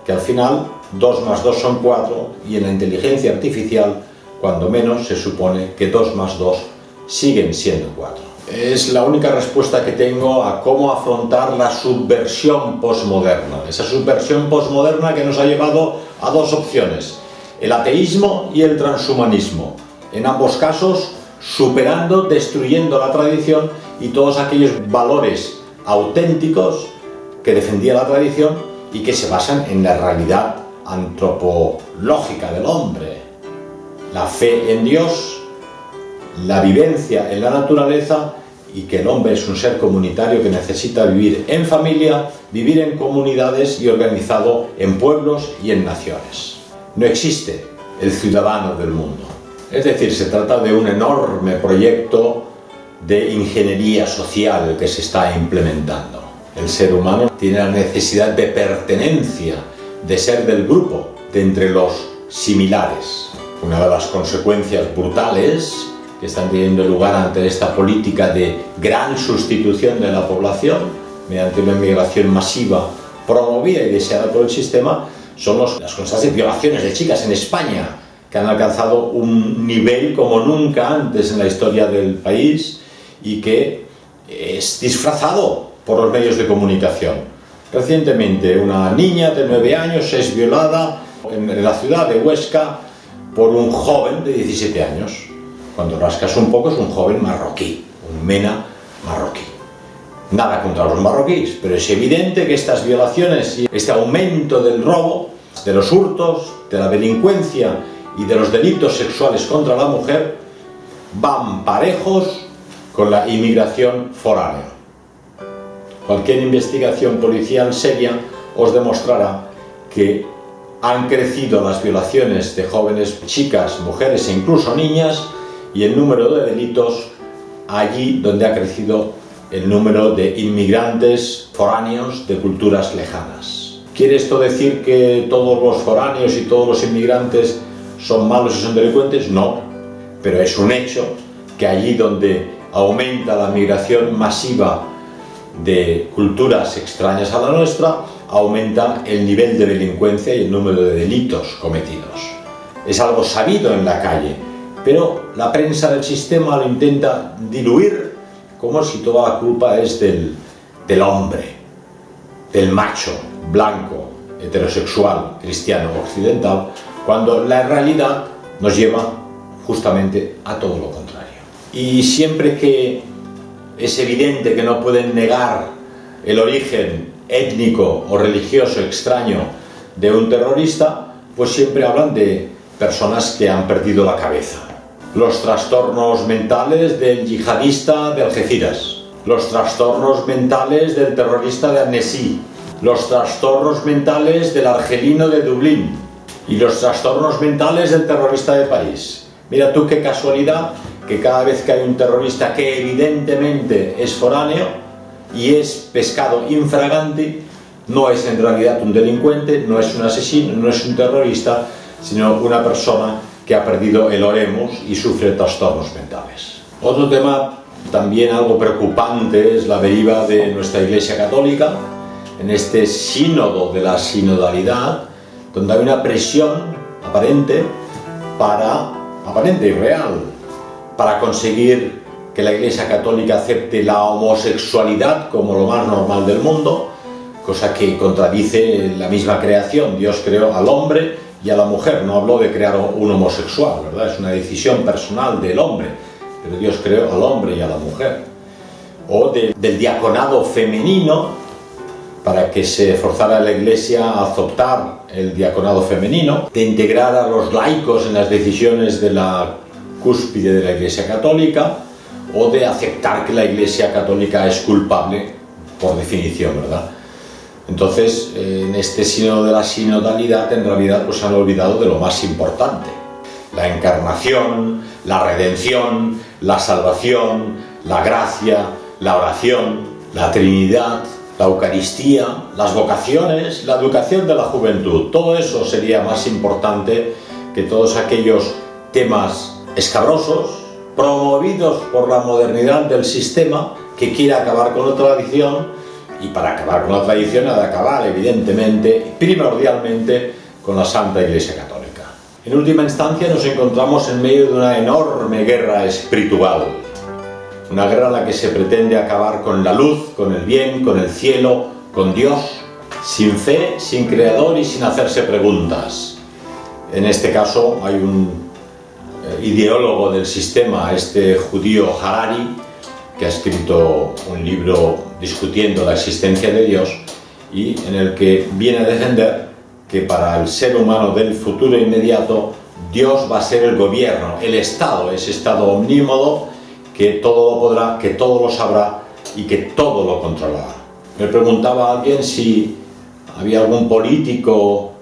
que al final 2 más 2 son 4 y en la inteligencia artificial, cuando menos, se supone que 2 más 2 siguen siendo 4. Es la única respuesta que tengo a cómo afrontar la subversión posmoderna, esa subversión posmoderna que nos ha llevado a 2 opciones, el ateísmo y el transhumanismo, en ambos casos superando, destruyendo la tradición y todos aquellos valores auténticos que defendía la tradición y que se basan en la realidad antropológica del hombre, la fe en Dios, la vivencia en la naturaleza y que el hombre es un ser comunitario que necesita vivir en familia, vivir en comunidades y organizado en pueblos y en naciones. No existe el ciudadano del mundo. Es decir, se trata de un enorme proyecto de ingeniería social que se está implementando. El ser humano tiene la necesidad de pertenencia, de ser del grupo, de entre los similares. Una de las consecuencias brutales que están teniendo lugar ante esta política de gran sustitución de la población mediante una inmigración masiva promovida y deseada por el sistema son las constantes violaciones de chicas en España, que han alcanzado un nivel como nunca antes en la historia del país y que es disfrazado por los medios de comunicación. Recientemente una niña de 9 años es violada en la ciudad de Huesca por un joven de 17 años. Cuando rascas un poco es un joven marroquí, un MENA marroquí. Nada contra los marroquíes, pero es evidente que estas violaciones y este aumento del robo, de los hurtos, de la delincuencia y de los delitos sexuales contra la mujer van parejos con la inmigración foránea. Cualquier investigación policial seria os demostrará que han crecido las violaciones de jóvenes chicas, mujeres e incluso niñas y el número de delitos allí donde ha crecido el número de inmigrantes foráneos de culturas lejanas. ¿Quiere esto decir que todos los foráneos y todos los inmigrantes son malos y son delincuentes? No, pero es un hecho que allí donde aumenta la migración masiva de culturas extrañas a la nuestra, aumenta el nivel de delincuencia y el número de delitos cometidos. Es algo sabido en la calle, pero la prensa del sistema lo intenta diluir como si toda la culpa es del hombre, del macho, blanco, heterosexual, cristiano, occidental, cuando la realidad nos lleva justamente a todo lo contrario. Y siempre que es evidente que no pueden negar el origen étnico o religioso extraño de un terrorista, pues siempre hablan de personas que han perdido la cabeza. Los trastornos mentales del yihadista de Algeciras, los trastornos mentales del terrorista de Annecy, los trastornos mentales del argelino de Dublín y los trastornos mentales del terrorista de París. Mira tú qué casualidad que cada vez que hay un terrorista que evidentemente es foráneo y es pescado infraganti, no es en realidad un delincuente, no es un asesino, no es un terrorista, sino una persona que ha perdido el oremus y sufre trastornos mentales. Otro tema también algo preocupante es la deriva de nuestra Iglesia Católica en este sínodo de la sinodalidad, donde hay una presión aparente y real para conseguir que la Iglesia Católica acepte la homosexualidad como lo más normal del mundo, cosa que contradice la misma creación. Dios creó al hombre y a la mujer, no habló de crear un homosexual, ¿verdad? Es una decisión personal del hombre, pero Dios creó al hombre y a la mujer. O del diaconado femenino, para que se forzara a la Iglesia a adoptar el diaconado femenino, de integrar a los laicos en las decisiones de la cúspide de la Iglesia Católica, o de aceptar que la Iglesia Católica es culpable por definición, ¿verdad? Entonces, en este sínodo de la sinodalidad, en realidad, pues se han olvidado de lo más importante: la encarnación, la redención, la salvación, la gracia, la oración. la Trinidad, la Eucaristía, las vocaciones, la educación de la juventud. Todo eso sería más importante que todos aquellos temas escabrosos, promovidos por la modernidad del sistema que quiere acabar con la tradición, y para acabar con la tradición ha de acabar, evidentemente, primordialmente, con la Santa Iglesia Católica. En última instancia nos encontramos en medio de una enorme guerra espiritual, una guerra en la que se pretende acabar con la luz, con el bien, con el cielo, con Dios, sin fe, sin creador y sin hacerse preguntas. En este caso hay un ideólogo del sistema, este judío Harari, que ha escrito un libro discutiendo la existencia de Dios y en el que viene a defender que para el ser humano del futuro inmediato Dios va a ser el gobierno, el Estado, ese Estado omnímodo que todo lo podrá, que todo lo sabrá y que todo lo controlará. Me preguntaba alguien si había algún político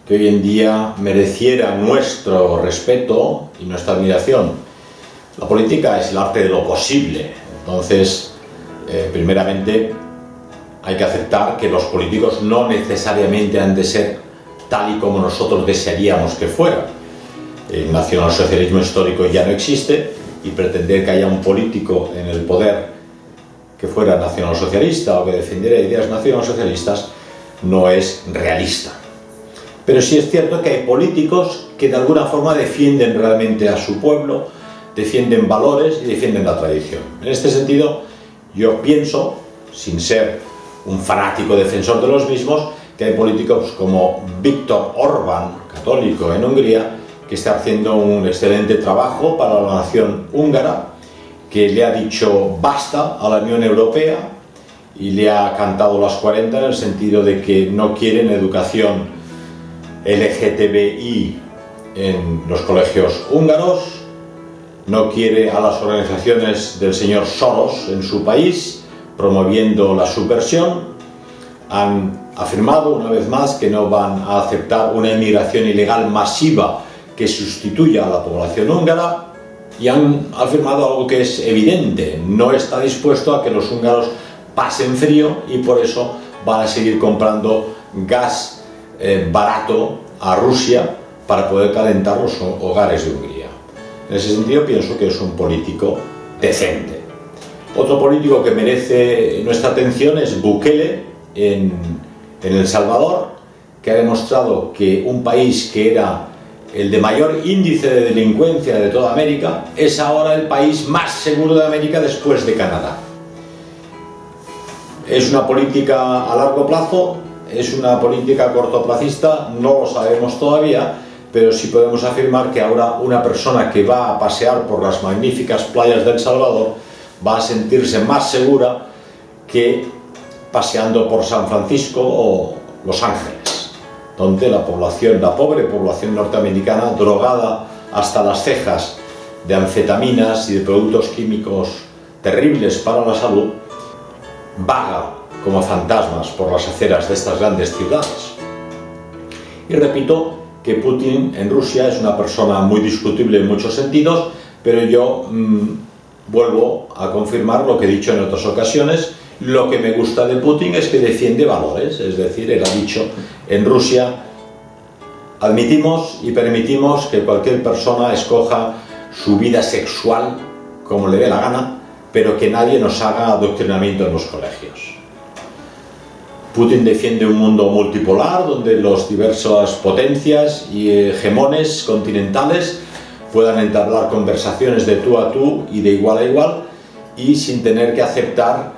que hoy en día mereciera nuestro respeto y nuestra admiración. La política es el arte de lo posible, entonces, primeramente, hay que aceptar que los políticos no necesariamente han de ser tal y como nosotros desearíamos que fuera. El nacionalsocialismo histórico ya no existe y pretender que haya un político en el poder que fuera nacionalsocialista o que defendiera ideas nacionalsocialistas no es realista. Pero sí es cierto que hay políticos que de alguna forma defienden realmente a su pueblo, defienden valores y defienden la tradición. En este sentido, yo pienso, sin ser un fanático defensor de los mismos, que hay políticos como Viktor Orbán, católico en Hungría, que está haciendo un excelente trabajo para la nación húngara, que le ha dicho basta a la Unión Europea y le ha cantado las 40 en el sentido de que no quieren educación LGTBI en los colegios húngaros, no quiere a las organizaciones del señor Soros en su país, promoviendo la subversión. Han afirmado una vez más que no van a aceptar una inmigración ilegal masiva que sustituya a la población húngara, y han afirmado algo que es evidente: no está dispuesto a que los húngaros pasen frío y por eso van a seguir comprando gas barato a Rusia para poder calentar los hogares de Hungría. En ese sentido pienso que es un político decente. Otro político que merece nuestra atención es Bukele en El Salvador, que ha demostrado que un país que era el de mayor índice de delincuencia de toda América es ahora el país más seguro de América después de Canadá. ¿Es una política a largo plazo? ¿Es una política cortoplacista? No lo sabemos todavía, pero sí podemos afirmar que ahora una persona que va a pasear por las magníficas playas de El Salvador va a sentirse más segura que paseando por San Francisco o Los Ángeles, donde la población, la pobre población norteamericana, drogada hasta las cejas de anfetaminas y de productos químicos terribles para la salud, vaga como fantasmas por las aceras de estas grandes ciudades. Y repito que Putin en Rusia es una persona muy discutible en muchos sentidos, pero yo vuelvo a confirmar lo que he dicho en otras ocasiones. Lo que me gusta de Putin es que defiende valores, es decir, él ha dicho: en Rusia admitimos y permitimos que cualquier persona escoja su vida sexual como le dé la gana, pero que nadie nos haga adoctrinamiento en los colegios. Putin defiende un mundo multipolar donde las diversas potencias y hegemones continentales puedan entablar conversaciones de tú a tú y de igual a igual, y sin tener que aceptar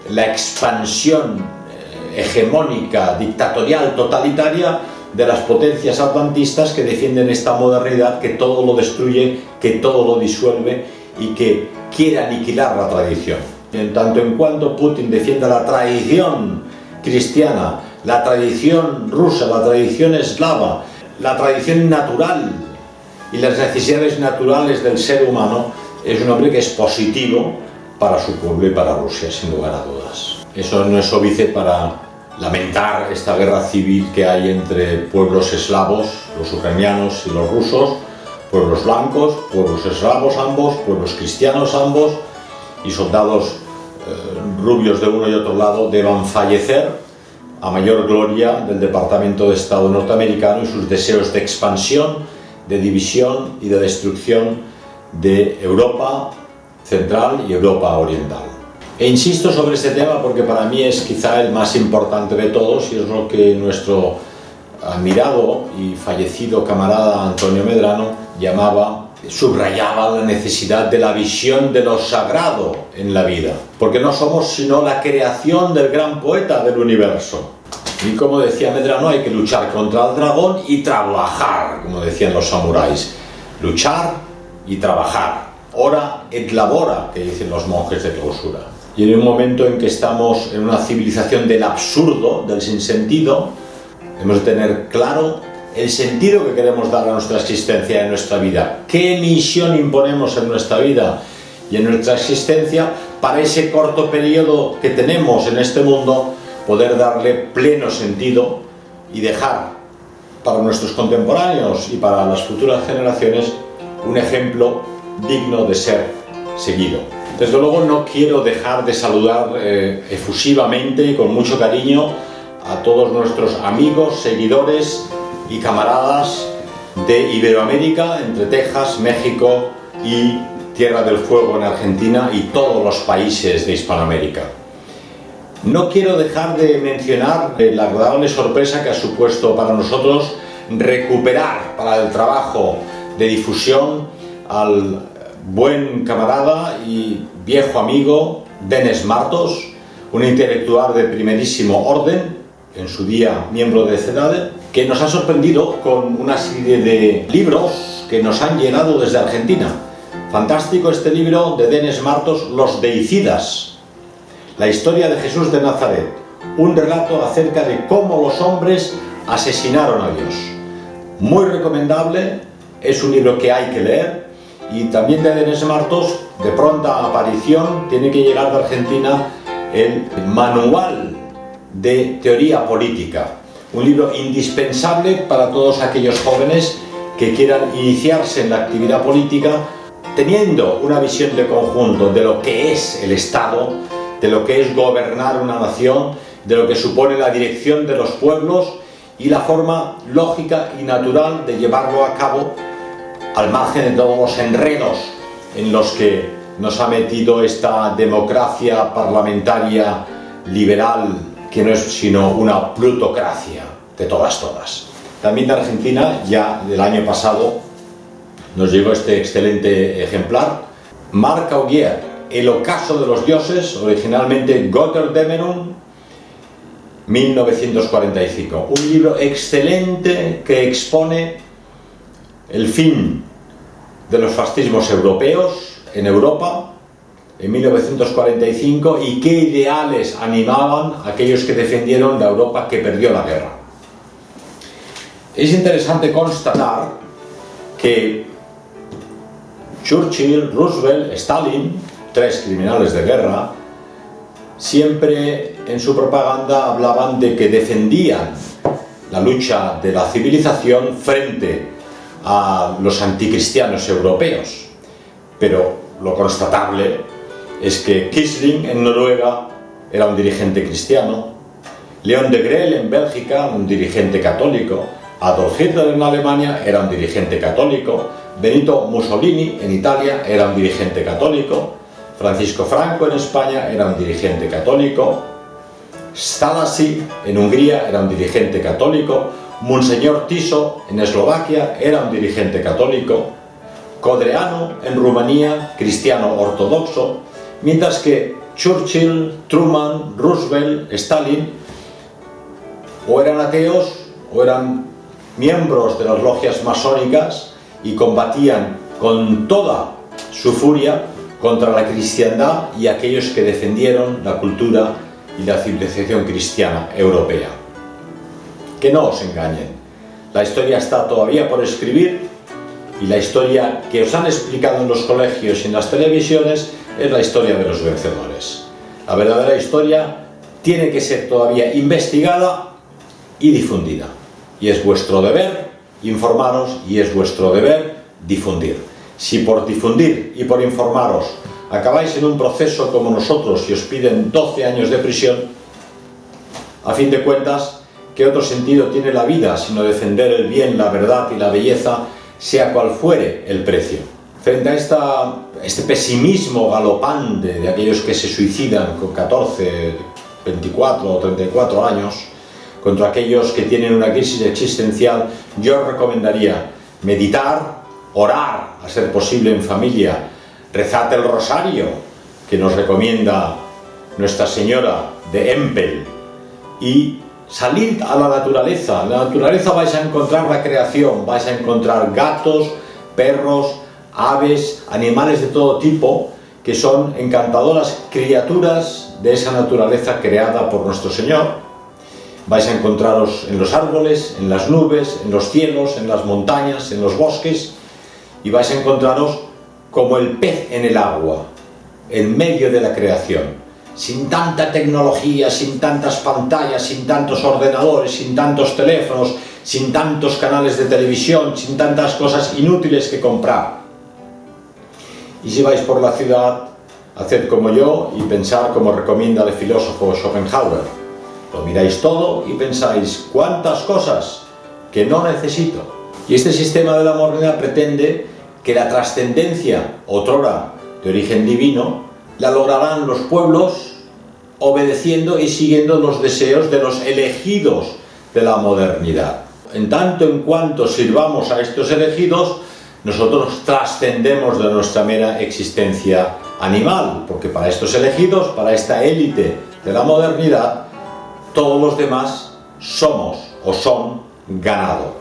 la expansión hegemónica, dictatorial, totalitaria de las potencias atlantistas que defienden esta modernidad que todo lo destruye, que todo lo disuelve y que quiere aniquilar la tradición. En tanto en cuanto Putin defienda la tradición cristiana, la tradición rusa, la tradición eslava, la tradición natural y las necesidades naturales del ser humano, es un hombre que es positivo para su pueblo y para Rusia, sin lugar a dudas. Eso no es óbice para lamentar esta guerra civil que hay entre pueblos eslavos, los ucranianos y los rusos, pueblos blancos, pueblos eslavos ambos, pueblos cristianos ambos, y soldados rubios de uno y otro lado deban fallecer a mayor gloria del Departamento de Estado norteamericano y sus deseos de expansión, de división y de destrucción de Europa Central y Europa Oriental. E insisto sobre este tema porque para mí es quizá el más importante de todos y es lo que nuestro admirado y fallecido camarada Antonio Medrano subrayaba la necesidad de la visión de lo sagrado en la vida, porque no somos sino la creación del gran poeta del universo. Y como decía Medrano, hay que luchar contra el dragón y trabajar, como decían los samuráis. Luchar y trabajar. Ora et labora, que dicen los monjes de clausura. Y en un momento en que estamos en una civilización del absurdo, del sinsentido, hemos de tener claro el sentido que queremos dar a nuestra existencia, en nuestra vida. ¿Qué misión imponemos en nuestra vida y en nuestra existencia para ese corto periodo que tenemos en este mundo, poder darle pleno sentido y dejar para nuestros contemporáneos y para las futuras generaciones un ejemplo digno de ser seguido? Desde luego no quiero dejar de saludar efusivamente y con mucho cariño a todos nuestros amigos, seguidores y camaradas de Iberoamérica, entre Texas, México y Tierra del Fuego en Argentina y todos los países de Hispanoamérica. No quiero dejar de mencionar la agradable sorpresa que ha supuesto para nosotros recuperar para el trabajo de difusión al buen camarada y viejo amigo Denis Martos, un intelectual de primerísimo orden, en su día miembro de CEDADE, que nos ha sorprendido con una serie de libros que nos han llegado desde Argentina. Fantástico este libro de Denis Martos, Los Deicidas, la historia de Jesús de Nazaret, un relato acerca de cómo los hombres asesinaron a Dios. Muy recomendable, es un libro que hay que leer, y también de Denis Martos, de pronta aparición, tiene que llegar de Argentina el Manual de Teoría Política, un libro indispensable para todos aquellos jóvenes que quieran iniciarse en la actividad política, teniendo una visión de conjunto de lo que es el Estado, de lo que es gobernar una nación, de lo que supone la dirección de los pueblos y la forma lógica y natural de llevarlo a cabo al margen de todos los enredos en los que nos ha metido esta democracia parlamentaria liberal, que no es sino una plutocracia de todas. También de Argentina, ya del año pasado, nos llegó este excelente ejemplar, Marc Augier, El ocaso de los dioses, originalmente Götterdämmerung, 1945. Un libro excelente que expone el fin de los fascismos europeos en Europa en 1945 y qué ideales animaban a aquellos que defendieron la Europa que perdió la guerra. Es interesante constatar que Churchill, Roosevelt, Stalin, tres criminales de guerra, siempre en su propaganda hablaban de que defendían la lucha de la civilización frente a los anticristianos europeos. Pero lo constatable es que Quisling en Noruega era un dirigente cristiano, León de Grelle en Bélgica, un dirigente católico, Adolf Hitler en Alemania era un dirigente católico, Benito Mussolini en Italia era un dirigente católico, Francisco Franco en España era un dirigente católico, Szálasi en Hungría era un dirigente católico, Monseñor Tiso en Eslovaquia era un dirigente católico, Codreanu en Rumanía, cristiano ortodoxo, mientras que Churchill, Truman, Roosevelt, Stalin o eran ateos o eran miembros de las logias masónicas y combatían con toda su furia contra la cristiandad y aquellos que defendieron la cultura y la civilización cristiana europea. Que no os engañen, la historia está todavía por escribir y la historia que os han explicado en los colegios y en las televisiones es la historia de los vencedores. La verdadera historia tiene que ser todavía investigada y difundida. Y es vuestro deber informaros y es vuestro deber difundir. Si por difundir y por informaros acabáis en un proceso como nosotros y os piden 12 años de prisión, a fin de cuentas, ¿qué otro sentido tiene la vida sino defender el bien, la verdad y la belleza, sea cual fuere el precio? Frente a este pesimismo galopante de aquellos que se suicidan con 14, 24 o 34 años, contra aquellos que tienen una crisis existencial, yo recomendaría meditar, orar, a ser posible en familia, rezad el rosario que nos recomienda Nuestra Señora de Empel, y salid a la naturaleza. En la naturaleza vais a encontrar la creación, vais a encontrar gatos, perros, aves, animales de todo tipo, que son encantadoras criaturas de esa naturaleza creada por nuestro Señor. Vais a encontraros en los árboles, en las nubes, en los cielos, en las montañas, en los bosques, y vais a encontraros como el pez en el agua, en medio de la creación, sin tanta tecnología, sin tantas pantallas, sin tantos ordenadores, sin tantos teléfonos, sin tantos canales de televisión, sin tantas cosas inútiles que comprar. Y si vais por la ciudad, haced como yo y pensad como recomienda el filósofo Schopenhauer. Lo miráis todo y pensáis, ¿cuántas cosas que no necesito? Y este sistema de la modernidad pretende que la trascendencia, otrora de origen divino, la lograrán los pueblos obedeciendo y siguiendo los deseos de los elegidos de la modernidad. En tanto en cuanto sirvamos a estos elegidos, nosotros trascendemos de nuestra mera existencia animal, porque para estos elegidos, para esta élite de la modernidad, todos los demás somos o son ganado,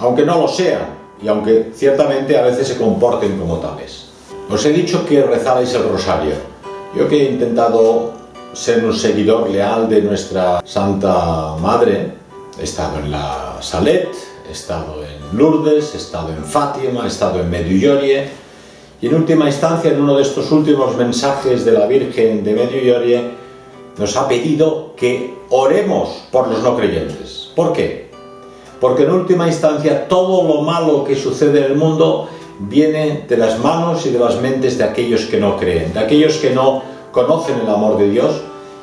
aunque no lo sean y aunque ciertamente a veces se comporten como tales. Os he dicho que rezarais el rosario. Yo que he intentado ser un seguidor leal de nuestra Santa Madre, he estado en la Salet, he estado en Lourdes, he estado en Fátima, he estado en Medjugorje, y en última instancia, en uno de estos últimos mensajes de la Virgen de Medjugorje, nos ha pedido que oremos por los no creyentes. ¿Por qué? Porque en última instancia todo lo malo que sucede en el mundo viene de las manos y de las mentes de aquellos que no creen, de aquellos que no conocen el amor de Dios,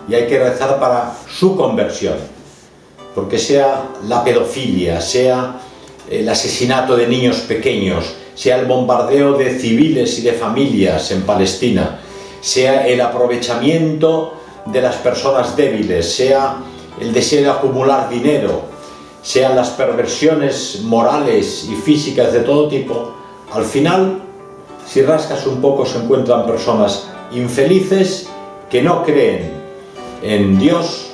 y hay que rezar para su conversión. Porque sea la pedofilia, sea el asesinato de niños pequeños, sea el bombardeo de civiles y de familias en Palestina, sea el aprovechamiento de las personas débiles, sea el deseo de acumular dinero, sean las perversiones morales y físicas de todo tipo, al final, si rascas un poco, se encuentran personas infelices que no creen en Dios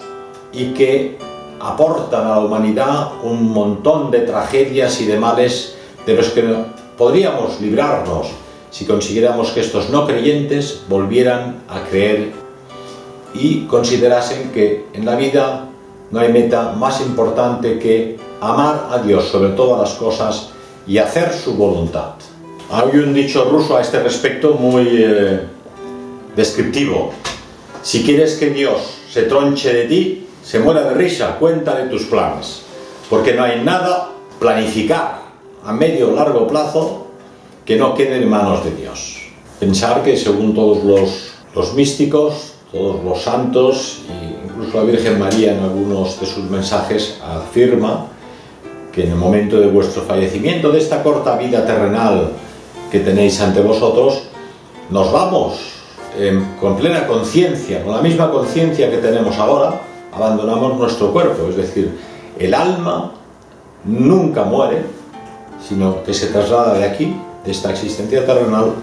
y que aportan a la humanidad un montón de tragedias y de males de los que podríamos librarnos si consiguiéramos que estos no creyentes volvieran a creer y considerasen que en la vida no hay meta más importante que amar a Dios sobre todas las cosas y hacer su voluntad. Hay un dicho ruso a este respecto muy descriptivo. Si quieres que Dios se tronche de ti, se muera de risa, cuéntale tus planes, porque no hay nada planificar a medio o largo plazo que no quede en manos de Dios. Pensar que según todos los místicos, todos los santos, e incluso la Virgen María en algunos de sus mensajes afirma que en el momento de vuestro fallecimiento, de esta corta vida terrenal que tenéis ante vosotros, nos vamos con plena conciencia, con la misma conciencia que tenemos ahora, abandonamos nuestro cuerpo, es decir, el alma nunca muere, sino que se traslada de aquí, de esta existencia terrenal,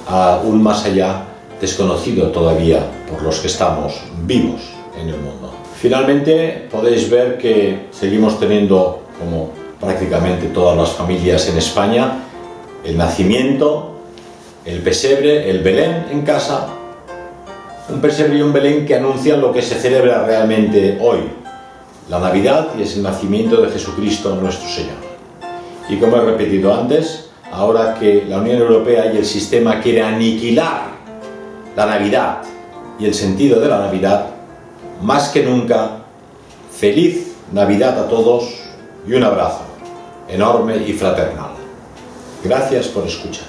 a un más allá desconocido todavía por los que estamos vivos en el mundo. Finalmente podéis ver que seguimos teniendo, como prácticamente todas las familias en España, el nacimiento, el pesebre, el Belén en casa, un pesebre y un Belén que anuncian lo que se celebra realmente hoy, la Navidad, y es el nacimiento de Jesucristo nuestro Señor. Y como he repetido antes, ahora que la Unión Europea y el sistema quiere aniquilar la Navidad y el sentido de la Navidad, más que nunca, feliz Navidad a todos y un abrazo enorme y fraternal. Gracias por escuchar.